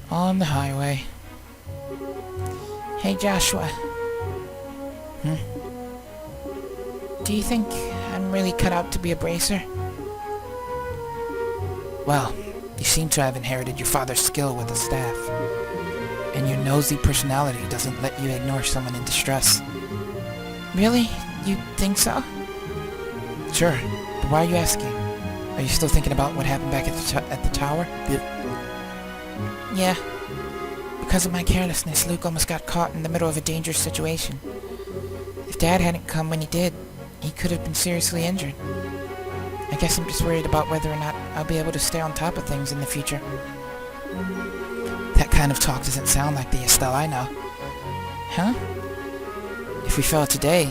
On the highway. Hey, Joshua. Do you think I'm really cut out to be a bracer? Well, you seem to have inherited your father's skill with the staff. And your nosy personality doesn't let you ignore someone in distress. Really? You think so? Sure, but why are you asking? Are you still thinking about what happened back at the tower? Yeah. Because of my carelessness, Luke almost got caught in the middle of a dangerous situation. If Dad hadn't come when he did, he could have been seriously injured. I guess I'm just worried about whether or not I'll be able to stay on top of things in the future. That kind of talk doesn't sound like the Estelle I know. Huh? If we fail today,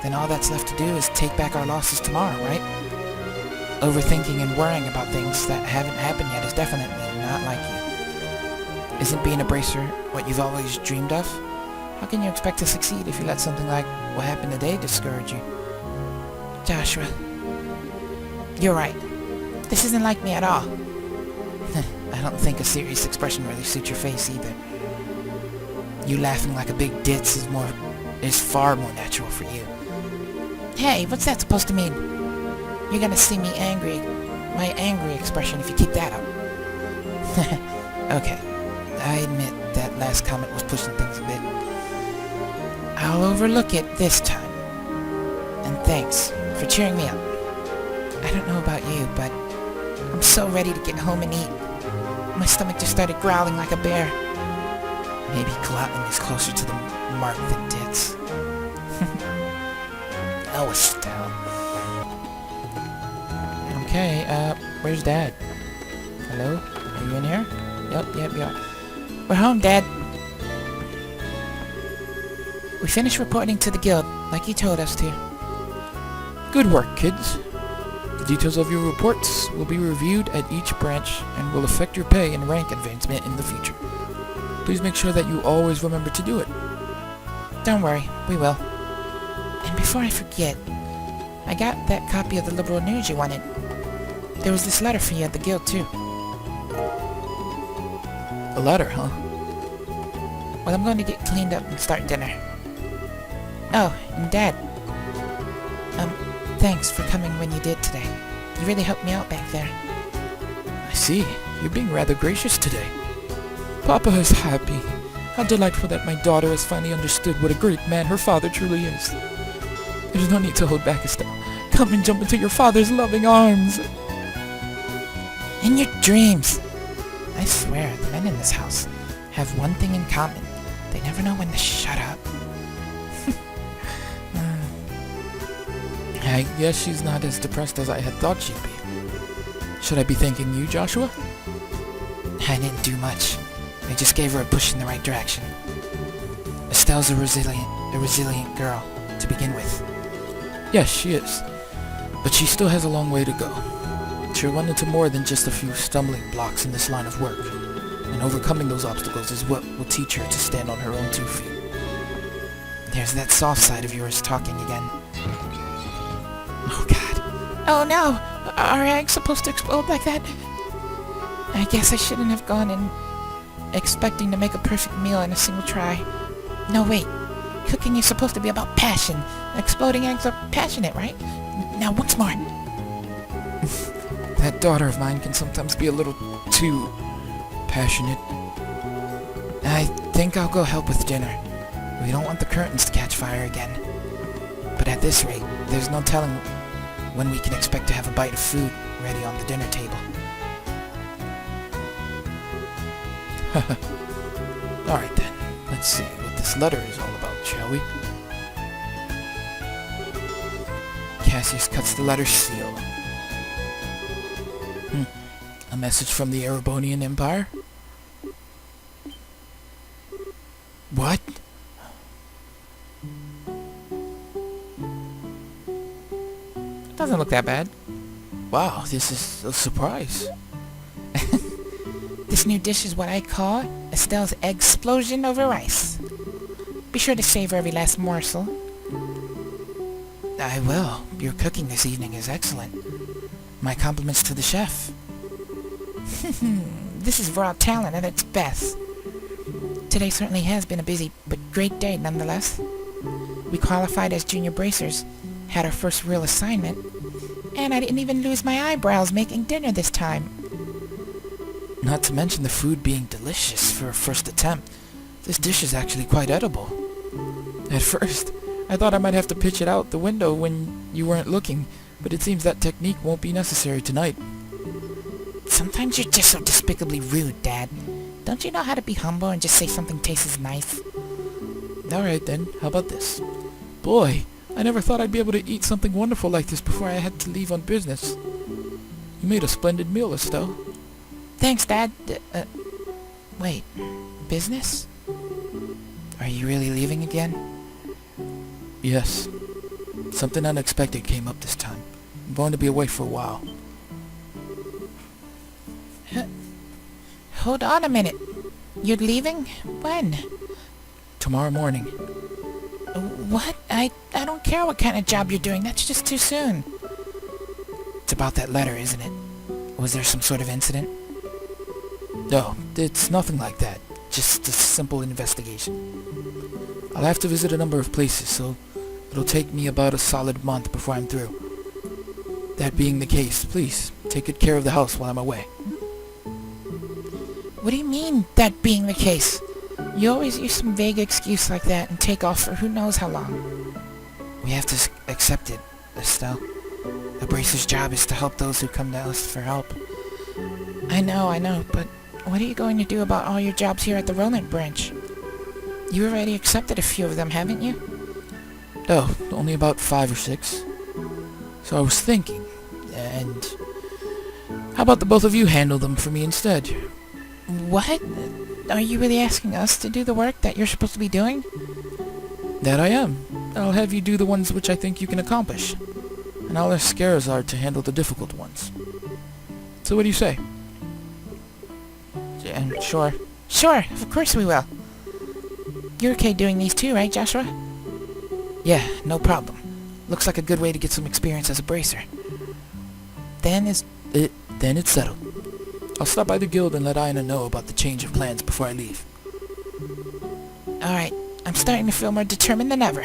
then all that's left to do is take back our losses tomorrow, right? Overthinking and worrying about things that haven't happened yet is definitely not like you. Isn't being a bracer what you've always dreamed of? How can you expect to succeed if you let something like what happened today discourage you? Joshua, you're right. This isn't like me at all. I don't think a serious expression really suits your face either. You laughing like a big ditz is far more natural for you. Hey, what's that supposed to mean? You're gonna see me angry, my angry expression, if you keep that up. Okay, I admit that last comment was pushing things a bit. I'll overlook it this time. And thanks for cheering me up. I don't know about you, but I'm so ready to get home and eat. My stomach just started growling like a bear. Maybe glutton is closer to the mark than ditz. Oh, Estelle. Okay, where's Dad? Hello? Are you in here? Yep. We're home, Dad. We finished reporting to the guild, like you told us to. Good work, kids. The details of your reports will be reviewed at each branch and will affect your pay and rank advancement in the future. Please make sure that you always remember to do it. Don't worry, we will. And before I forget, I got that copy of the Liberal News you wanted. There was this letter for you at the guild, too. A letter, huh? Well, I'm going to get cleaned up and start dinner. Oh, and Dad. Thanks for coming when you did today. You really helped me out back there. I see. You're being rather gracious today. Papa is happy. How delightful that my daughter has finally understood what a great man her father truly is. There's no need to hold back, Estelle. Come and jump into your father's loving arms. In your dreams. I swear, the men in this house have one thing in common. They never know when to shut up. I guess she's not as depressed as I had thought she'd be. Should I be thanking you, Joshua? I didn't do much. I just gave her a push in the right direction. Estelle's a resilient girl, to begin with. Yes, she is. But she still has a long way to go. She'll run into more than just a few stumbling blocks in this line of work. And overcoming those obstacles is what will teach her to stand on her own 2 feet. There's that soft side of yours talking again. Oh, God. Oh, no! Are eggs supposed to explode like that? I guess I shouldn't have gone in expecting to make a perfect meal in a single try. No, wait. Cooking is supposed to be about passion. Exploding eggs are passionate, right? Now, what's more? That daughter of mine can sometimes be a little too passionate. I think I'll go help with dinner. We don't want the curtains to catch fire again. But at this rate, there's no telling when we can expect to have a bite of food ready on the dinner table. Alright then, let's see what this letter is all about, shall we? Cassius cuts the letter's seal. A message from the Erebonian Empire? What? Doesn't look that bad. Wow, this is a surprise. This new dish is what I call Estelle's Eggsplosion over rice. Be sure to savor every last morsel. I will. Your cooking this evening is excellent. My compliments to the chef. This is raw talent at its best. Today certainly has been a busy but great day nonetheless. We qualified as junior bracers, had our first real assignment, and I didn't even lose my eyebrows making dinner this time. Not to mention the food being delicious for a first attempt. This dish is actually quite edible. At first, I thought I might have to pitch it out the window when you weren't looking, but it seems that technique won't be necessary tonight. Sometimes you're just so despicably rude, Dad. Don't you know how to be humble and just say something tastes nice? Alright then, how about this? Boy, I never thought I'd be able to eat something wonderful like this before I had to leave on business. You made a splendid meal, Estelle. Thanks, Dad. Wait, business? Are you really leaving again? Yes. Something unexpected came up this time. I'm going to be away for a while. Hold on a minute. You're leaving? When? Tomorrow morning. What? I don't care what kind of job you're doing. That's just too soon. It's about that letter, isn't it? Was there some sort of incident? No, it's nothing like that. Just a simple investigation. I'll have to visit a number of places, so it'll take me about a solid month before I'm through. That being the case, please, take good care of the house while I'm away. What do you mean, that being the case? You always use some vague excuse like that and take off for who knows how long. We have to accept it, Estelle. A bracer's job is to help those who come to us for help. I know, but what are you going to do about all your jobs here at the Roland branch? You already accepted a few of them, haven't you? Oh, only about 5 or 6. So I was thinking, and how about the both of you handle them for me instead? What? Are you really asking us to do the work that you're supposed to be doing? That I am. I'll have you do the ones which I think you can accomplish, and I'll ask Scarazard to handle the difficult ones. So what do you say? Sure. Sure, of course we will. You're okay doing these too, right, Joshua? Yeah, no problem. Looks like a good way to get some experience as a bracer. Then it's settled. I'll stop by the guild and let Aina know about the change of plans before I leave. Alright, I'm starting to feel more determined than ever.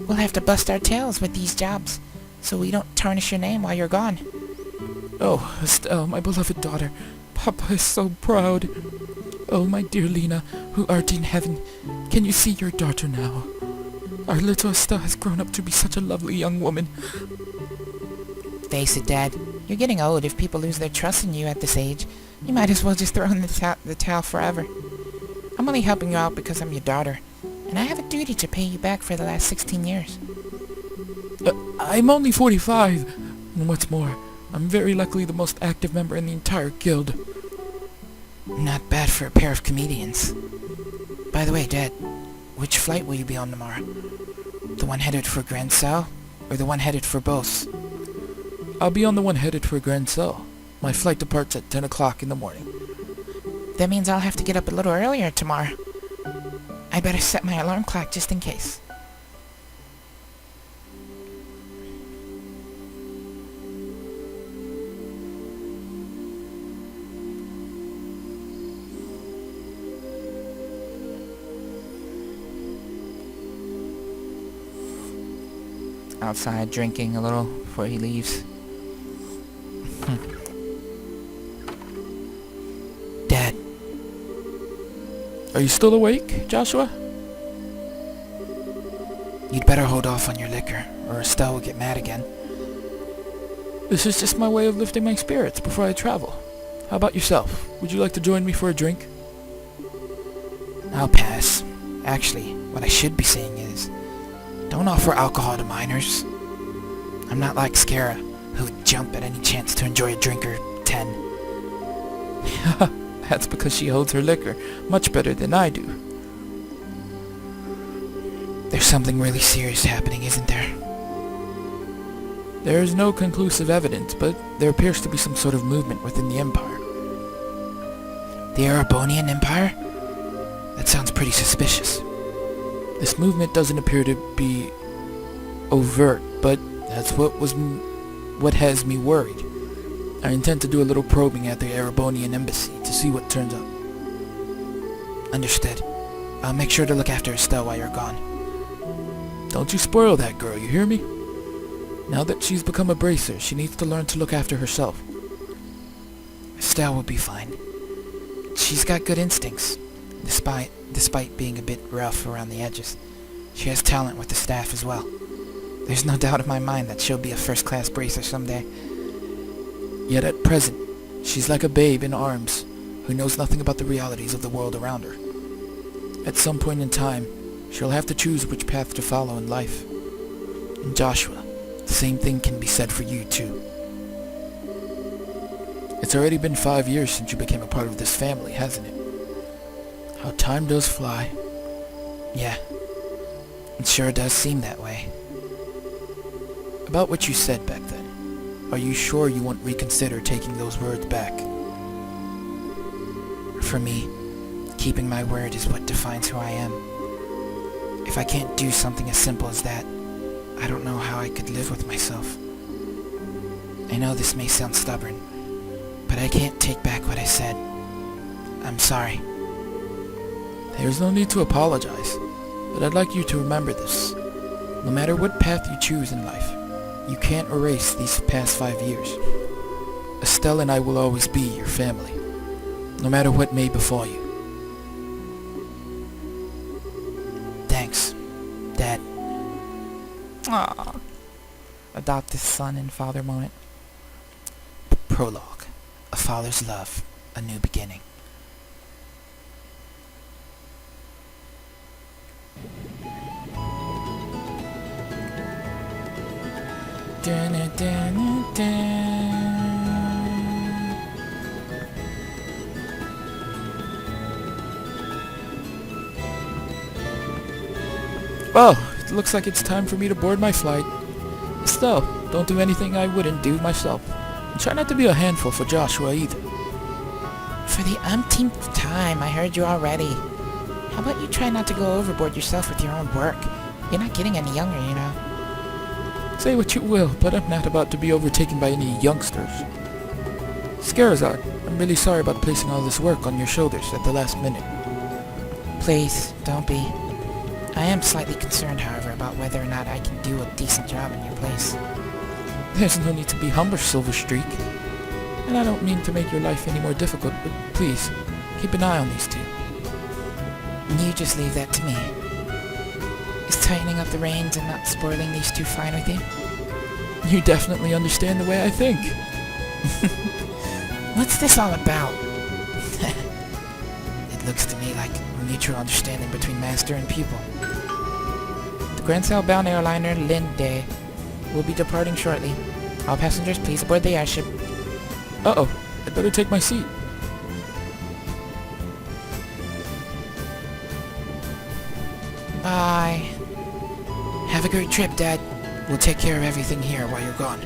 We'll have to bust our tails with these jobs, so we don't tarnish your name while you're gone. Oh, Estelle, my beloved daughter. Papa is so proud. Oh, my dear Lena, who art in heaven, can you see your daughter now? Our little Estelle has grown up to be such a lovely young woman. Face it, Dad. You're getting old. If people lose their trust in you at this age, you might as well just throw in the towel forever. I'm only helping you out because I'm your daughter, and I have a duty to pay you back for the last 16 years. I'm only 45, and what's more, I'm very luckily the most active member in the entire guild. Not bad for a pair of comedians. By the way, Dad, which flight will you be on tomorrow? The one headed for Grand Sal, or the one headed for Beauce? I'll be on the one headed for Grand Sal. My flight departs at 10 o'clock in the morning. That means I'll have to get up a little earlier tomorrow. I better set my alarm clock just in case. Outside drinking a little before he leaves. Dad. Are you still awake, Joshua? You'd better hold off on your liquor, or Estelle will get mad again. This is just my way of lifting my spirits before I travel. How about yourself? Would you like to join me for a drink? I'll pass. Actually, what I should be saying is, don't offer alcohol to minors. I'm not like Scara, who would jump at any chance to enjoy a drink or 10. That's because she holds her liquor much better than I do. There's something really serious happening, isn't there? There is no conclusive evidence, but there appears to be some sort of movement within the Empire. The Erebonian Empire? That sounds pretty suspicious. This movement doesn't appear to be overt, but that's what has me worried. I intend to do a little probing at the Erebonian embassy to see what turns up. Understood. I'll make sure to look after Estelle while you're gone. Don't you spoil that girl, you hear me? Now that she's become a bracer, she needs to learn to look after herself. Estelle will be fine. She's got good instincts, despite being a bit rough around the edges. She has talent with the staff as well. There's no doubt in my mind that she'll be a first-class bracer someday. Yet at present, she's like a babe in arms, who knows nothing about the realities of the world around her. At some point in time, she'll have to choose which path to follow in life. And Joshua, the same thing can be said for you too. It's already been 5 years since you became a part of this family, hasn't it? How time does fly. Yeah, it sure does seem that way. About what you said back then, are you sure you won't reconsider taking those words back? For me, keeping my word is what defines who I am. If I can't do something as simple as that, I don't know how I could live with myself. I know this may sound stubborn, but I can't take back what I said. I'm sorry. There's no need to apologize, but I'd like you to remember this. No matter what path you choose in life, you can't erase these past 5 years. Estelle and I will always be your family, no matter what may befall you. Thanks, Dad. Aww. Adopted son and father moment. Prologue. A father's love. A new beginning. Well, it looks like it's time for me to board my flight. Still, don't do anything I wouldn't do myself. And try not to be a handful for Joshua either. For the umpteenth time, I heard you already. How about you try not to go overboard yourself with your own work? You're not getting any younger, you know. Say what you will, but I'm not about to be overtaken by any youngsters. Scarazard, I'm really sorry about placing all this work on your shoulders at the last minute. Please, don't be. I am slightly concerned, however, about whether or not I can do a decent job in your place. There's no need to be humble, Silverstreak. And I don't mean to make your life any more difficult, but please, keep an eye on these two. You just leave that to me. Is tightening up the reins and not spoiling these two fine with you? You definitely understand the way I think. What's this all about? It looks to me like mutual understanding between master and pupil. The Grand Southbound airliner Linde will be departing shortly. All passengers, please aboard the airship. Uh-oh, I'd better take my seat. Bye. Have a great trip, Dad. We'll take care of everything here while you're gone.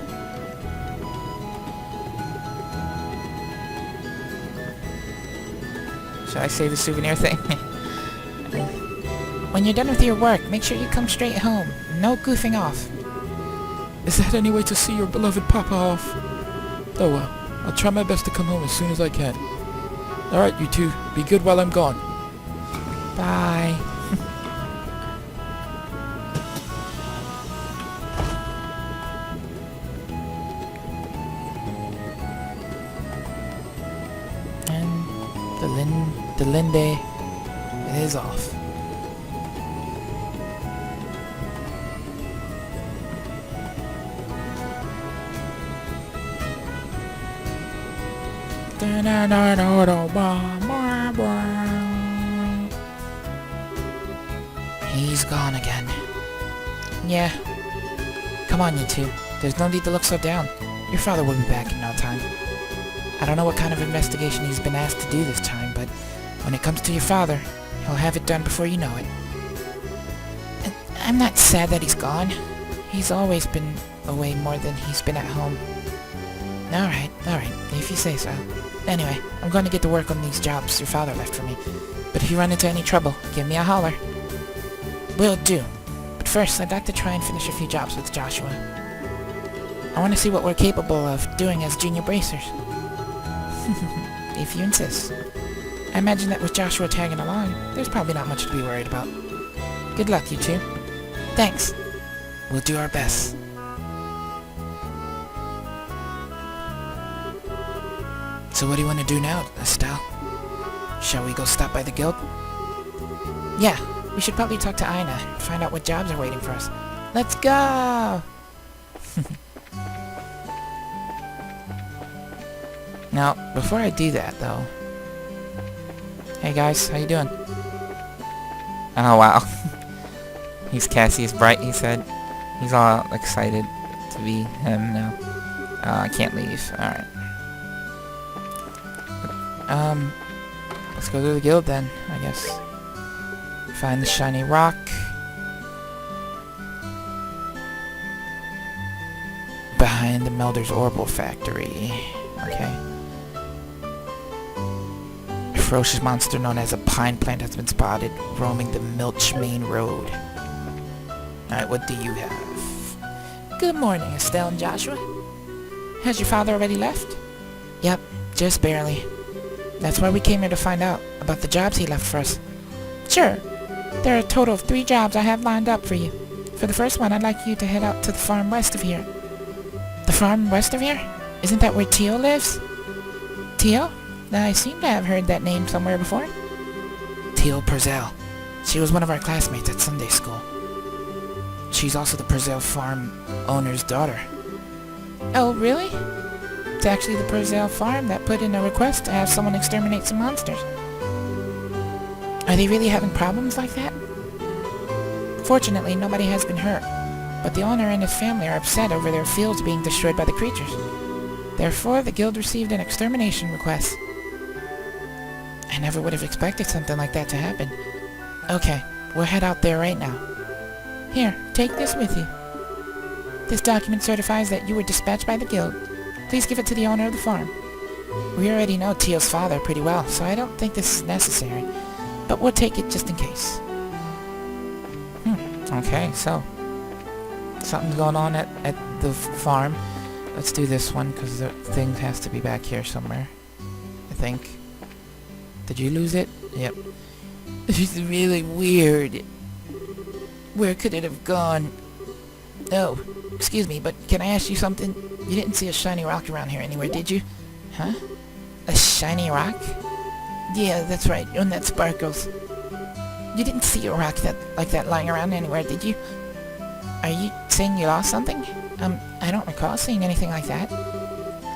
Shall I say the souvenir thing? When you're done with your work, make sure you come straight home. No goofing off. Is that any way to see your beloved Papa off? Oh well, I'll try my best to come home as soon as I can. Alright, you two, be good while I'm gone. Bye. And the Linde is off. He's gone again. Yeah. Come on, you two. There's no need to look so down. Your father will be back in no time. I don't know what kind of investigation he's been asked to do this time, but when it comes to your father, he'll have it done before you know it. And I'm not sad that he's gone. He's always been away more than he's been at home. Alright, if you say so. Anyway, I'm going to get to work on these jobs your father left for me. But if you run into any trouble, give me a holler. Will do. But first, I'd like to try and finish a few jobs with Joshua. I want to see what we're capable of doing as junior bracers. If you insist. I imagine that with Joshua tagging along, there's probably not much to be worried about. Good luck, you two. Thanks. We'll do our best. So what do you want to do now, Estelle? Shall we go stop by the guild? Yeah, we should probably talk to Ina and find out what jobs are waiting for us. Let's go! Now, before I do that, though... Hey guys, how you doing? Oh, wow. He's Cassius Bright, he said. He's all excited to be him now. I can't leave. Alright. Let's go to the guild then, I guess. Find the shiny rock. Behind the Melder's Orbital Factory. Okay. A ferocious monster known as a pine plant has been spotted roaming the Milch Main Road. Alright, what do you have? Good morning, Estelle and Joshua. Has your father already left? Yep, just barely. That's why we came here to find out about the jobs he left for us. Sure. There are a total of 3 jobs I have lined up for you. For the first one, I'd like you to head out to the farm west of here. The farm west of here? Isn't that where Teal lives? Teal? I seem to have heard that name somewhere before. Teal Purcell. She was one of our classmates at Sunday school. She's also the Purcell farm owner's daughter. Oh, really? It's actually the Purcell farm that put in a request to have someone exterminate some monsters. Are they really having problems like that? Fortunately, nobody has been hurt, but the owner and his family are upset over their fields being destroyed by the creatures. Therefore, the guild received an extermination request. I never would have expected something like that to happen. Okay, we'll head out there right now. Here, take this with you. This document certifies that you were dispatched by the guild. Please give it to the owner of the farm. We already know Teal's father pretty well, so I don't think this is necessary. But we'll take it just in case. Okay, so... something's going on at the farm. Let's do this one, because the thing has to be back here somewhere. I think. Did you lose it? Yep. This is really weird. Where could it have gone? Oh, excuse me, but can I ask you something? You didn't see a shiny rock around here anywhere, did you? Huh? A shiny rock? Yeah, that's right, one that sparkles. You didn't see a rock like that lying around anywhere, did you? Are you saying you lost something? I don't recall seeing anything like that.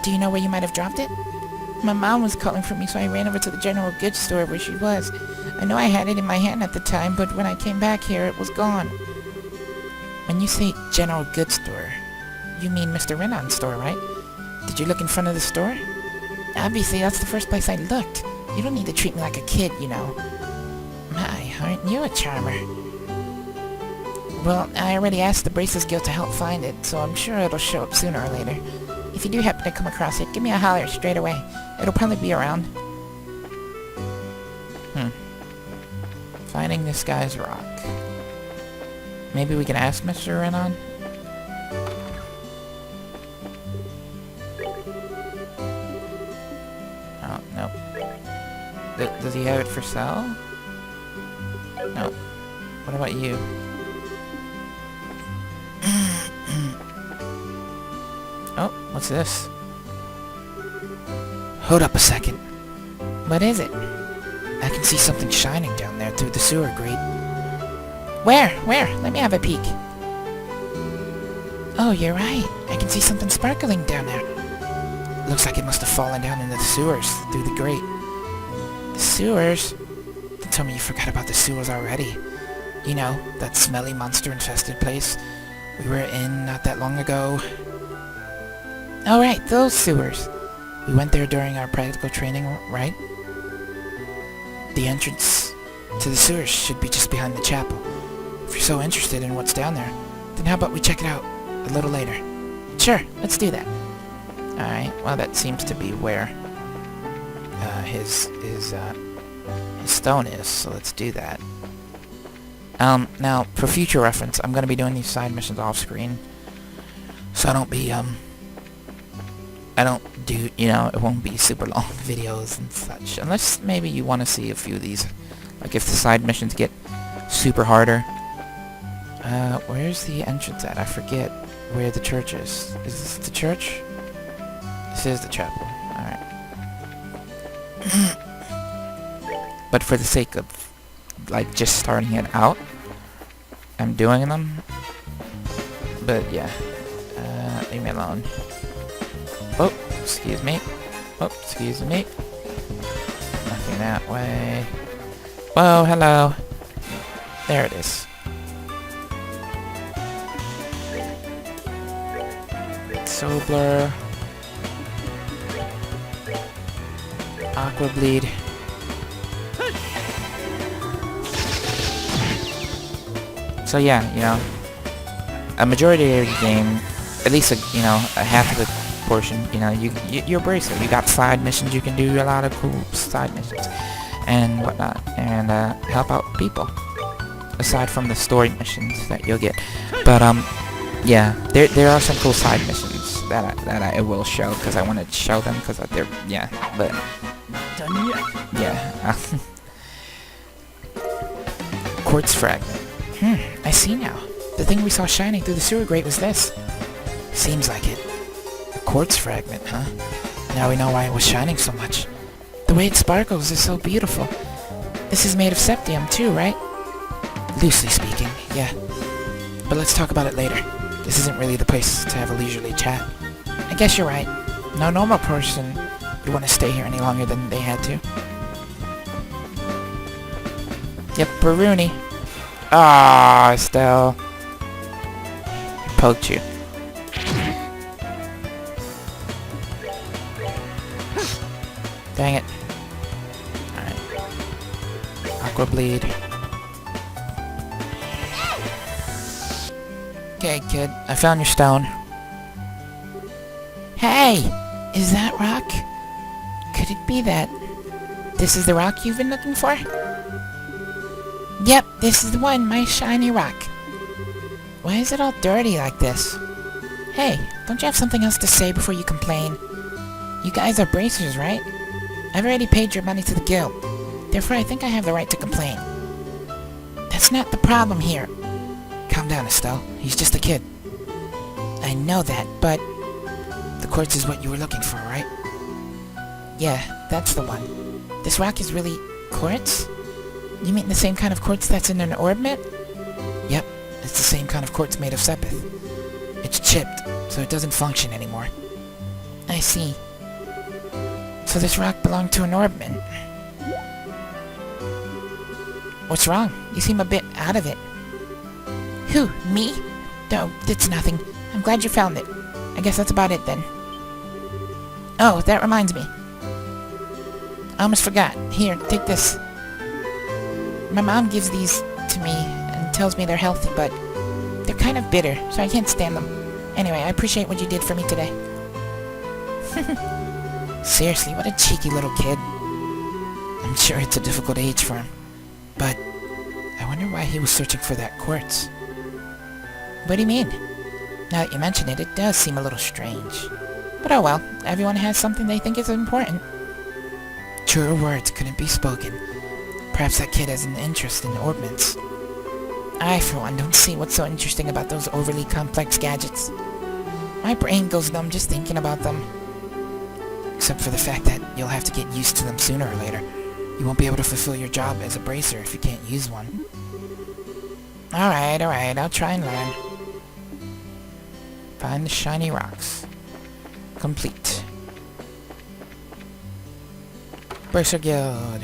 Do you know where you might have dropped it? My mom was calling for me, so I ran over to the general goods store where she was. I know I had it in my hand at the time, but when I came back here, it was gone. When you say general goods store, you mean Mr. Renon's store, right? Did you look in front of the store? Obviously, that's the first place I looked. You don't need to treat me like a kid, you know. My, aren't you a charmer? Well, I already asked the Braces Guild to help find it, so I'm sure it'll show up sooner or later. If you do happen to come across it, give me a holler straight away. It'll probably be around. Finding this guy's rock. Maybe we can ask Mr. Renon? Oh, nope. Does he have it for sale? No. What about you? Oh, what's this? Hold up a second. What is it? I can see something shining down there through the sewer grate. Where? Where? Let me have a peek. Oh, you're right. I can see something sparkling down there. Looks like it must have fallen down into the sewers through the grate. The sewers? Don't tell me you forgot about the sewers already. You know, that smelly monster-infested place we were in not that long ago. Oh, right, those sewers. We went there during our practical training, right? The entrance to the sewers should be just behind the chapel. If you're so interested in what's down there, then how about we check it out a little later? Sure, let's do that. Alright, well that seems to be where his stone is, so let's do that. Now, for future reference, I'm going to be doing these side missions off-screen. So I don't do, it won't be super long videos and such. Unless maybe you want to see a few of these. Like if the side missions get super harder. Where's the entrance at? I forget where the church is. Is this the church? This is the chapel. Alright. But for the sake of, like, just starting it out, I'm doing them. But yeah. Leave me alone. Oh, excuse me. Oh, excuse me. Nothing that way. Whoa, hello. There it is. Sobler. Aqua Bleed. So yeah, a majority of the game, at least a half of the portion, you're a bracer. You got side missions, you can do a lot of cool side missions and whatnot, and help out people aside from the story missions that you'll get. But yeah, there are some cool side missions that I will show because I want to show them because they're but yeah. Quartz fragment. I see now. The thing we saw shining through the sewer grate was this. Seems like it. A quartz fragment, huh? Now we know why it was shining so much. The way it sparkles is so beautiful. This is made of septium too, right? Loosely speaking, yeah. But let's talk about it later. This isn't really the place to have a leisurely chat. I guess you're right. No normal person would want to stay here any longer than they had to. Yep, Baruni. Ah, Estelle. Poked you. Dang it. Alright. Aqua Bleed. Okay, kid. I found your stone. Hey! Is that rock? Could it be that this is the rock you've been looking for? Yep, this is the one, my shiny rock. Why is it all dirty like this? Hey, don't you have something else to say before you complain? You guys are bracers, right? I've already paid your money to the guild. Therefore, I think I have the right to complain. That's not the problem here. Calm down, Estelle. He's just a kid. I know that, but the quartz is what you were looking for, right? Yeah, that's the one. This rock is really quartz? You mean the same kind of quartz that's in an orb mitt? Yep, it's the same kind of quartz made of sepith. It's chipped, so it doesn't function anymore. I see. So this rock belonged to an orb mitt. What's wrong? You seem a bit out of it. Who? Me? No, it's nothing. I'm glad you found it. I guess that's about it then. Oh, that reminds me. I almost forgot. Here, take this. My mom gives these to me and tells me they're healthy, but they're kind of bitter, so I can't stand them. Anyway, I appreciate what you did for me today. Seriously, what a cheeky little kid. I'm sure it's a difficult age for him. But I wonder why he was searching for that quartz. What do you mean? Now that you mention it, it does seem a little strange. But oh well, everyone has something they think is important. Truer words couldn't be spoken. Perhaps that kid has an interest in orbments. I, for one, don't see what's so interesting about those overly complex gadgets. My brain goes numb just thinking about them. Except for the fact that you'll have to get used to them sooner or later. You won't be able to fulfill your job as a bracer if you can't use one. Alright, I'll try and learn. Find the shiny rocks. Complete. Bracer Guild.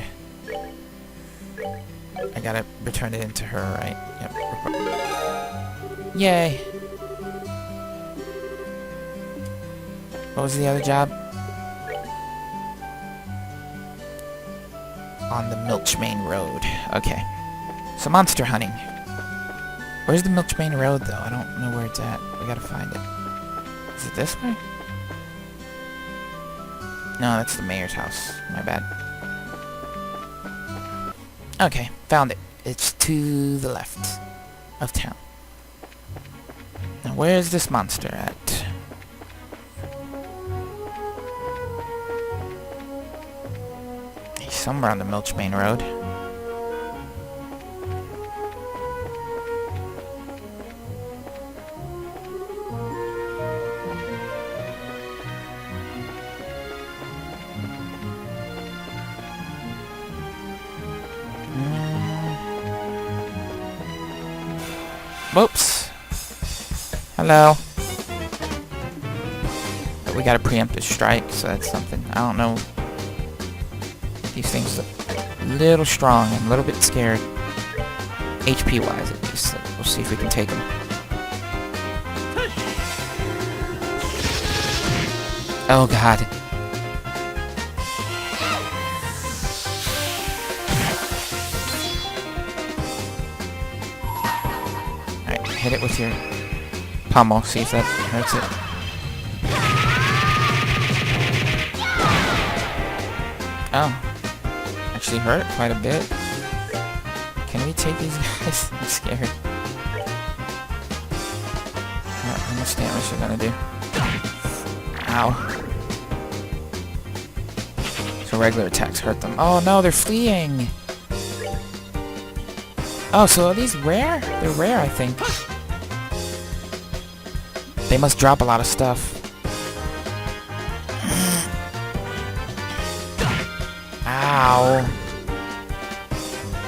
I gotta return it into her, right? Yep. Yay! What was the other job? On the Milchmane Road. Okay. So monster hunting. Where's the Milchmane Road, though? I don't know where it's at. We gotta find it. Is it this way? No, that's the mayor's house. My bad. Okay, found it. It's to the left of town. Now, where's this monster at? somewhere on the Milchmain Road. Whoops. Hello. But we got a preemptive strike, so that's something. I don't know. These things look a little strong. I'm a little bit scared. HP wise, at least. So we'll see if we can take them. Oh god. Alright, hit it with your pommel, see if that hurts it. Oh. Actually hurt quite a bit. Can we take these guys? I'm scared. How much damage are gonna do? Ow. So regular attacks hurt them. Oh no, they're fleeing! Oh, so are these rare? They're rare, I think. They must drop a lot of stuff. Ow.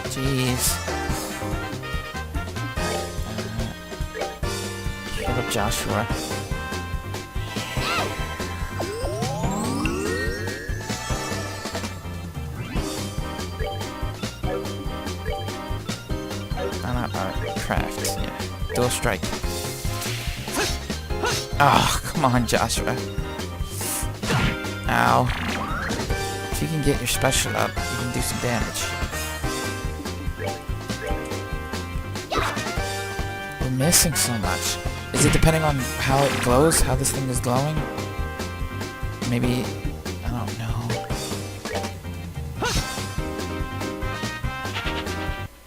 Jeez. Kill up Joshua. Craft, yeah. Dual strike. Oh, come on, Joshua. Ow. If you can get your special up, you can do some damage. We're missing so much. Is it depending on how it glows? How this thing is glowing? Maybe... I don't know.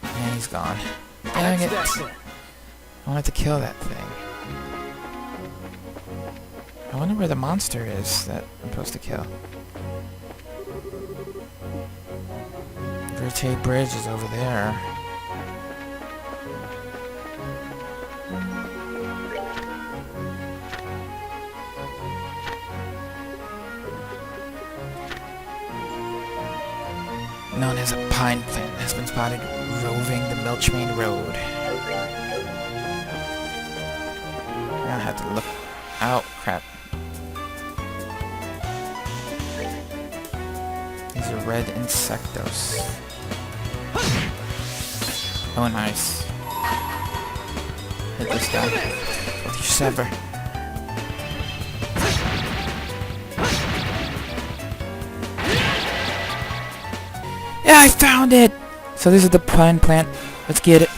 And he's gone. Dang it. I wanted to kill that thing. I wonder where the monster is that I'm supposed to kill. Verte Bridge is over there. Known as a pine plant has been spotted roving the Milchmain Road. I have to look out. Crap. These are red insectos. Oh, nice. Hit this guy with your sever. Yeah, I found it! So this is the pine plant. Let's get it.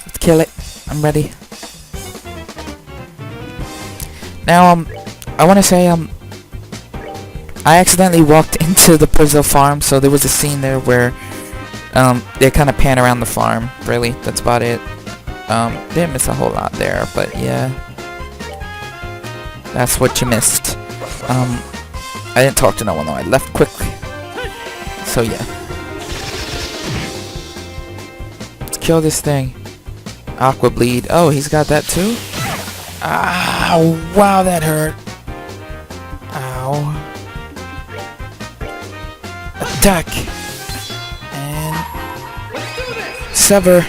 Let's kill it. I'm ready. Now, I want to say, I accidentally walked into the Brazil farm, so there was a scene there where, they kind of pan around the farm. Really, that's about it. Didn't miss a whole lot there, but yeah. That's what you missed. I didn't talk to no one though, I left quickly. So yeah. Let's kill this thing. Aqua bleed. Oh, he's got that too? Ow! Wow, that hurt. Ow. Attack! And... sever!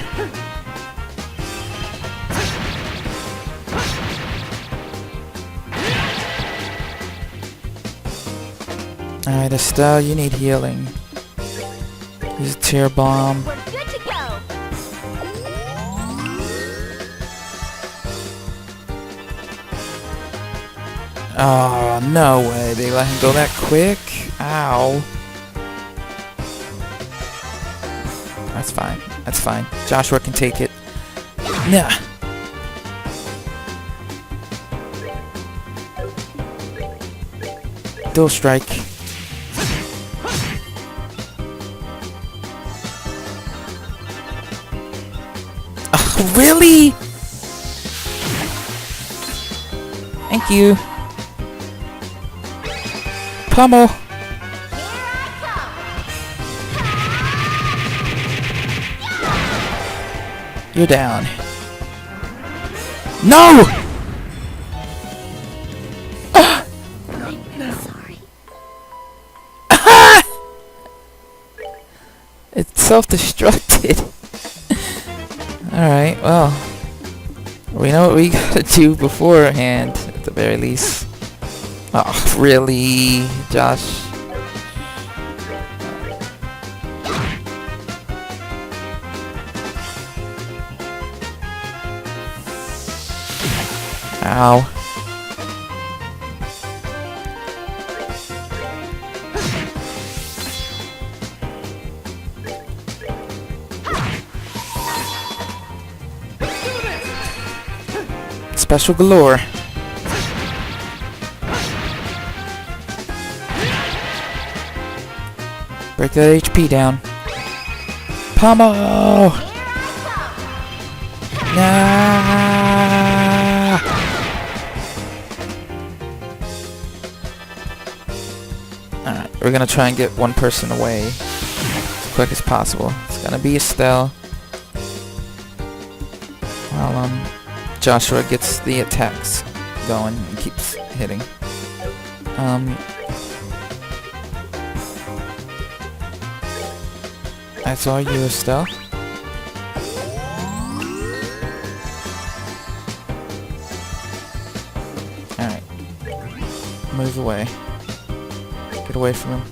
Alright, Estelle, you need healing. Use a tear bomb. We're good to go. Oh, no way. They let him go that quick? Ow. That's fine. That's fine. Joshua can take it. Nah. Dual strike. Oh, really? Thank you. Pummel. Here I come. You're down. No! It's self-destructed. Alright, well. We know what we gotta do beforehand, at the very least. Oh, really, Josh? Ow. Special galore. Break that HP down. Pommel! Nah! Alright, we're gonna try and get one person away as quick as possible. It's gonna be Estelle. While Joshua gets the attacks going and keeps hitting. That's all you, Estelle. Alright. Move away. Get away from him.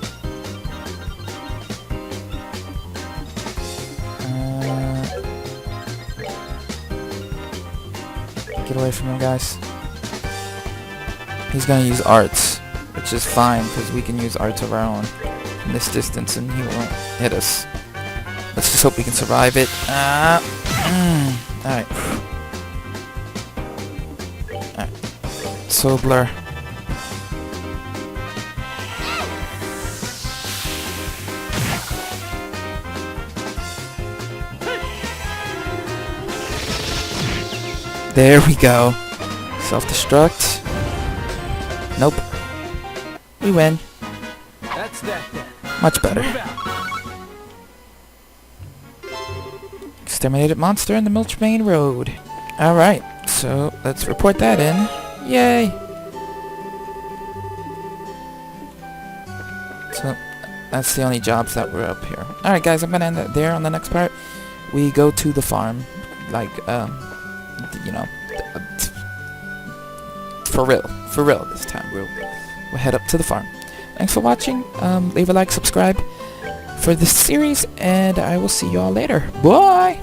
Get away from him, guys. He's gonna use arts, which is fine, because we can use arts of our own from this distance and he won't hit us. Let's just hope we can survive it. Alright. Alright. Sobler. There we go. Self-destruct. Nope. We win. That's that then. Much better. Move out. Exterminated monster in the Milchbane Road. Alright, so let's report that in. Yay! So, that's the only jobs that were up here. Alright guys, I'm gonna end it there. On the next part, we go to the farm. Like, you know, for real this time. We'll head up to the farm. Thanks for watching. Leave a like, subscribe for this series, and I will see you all later. Bye!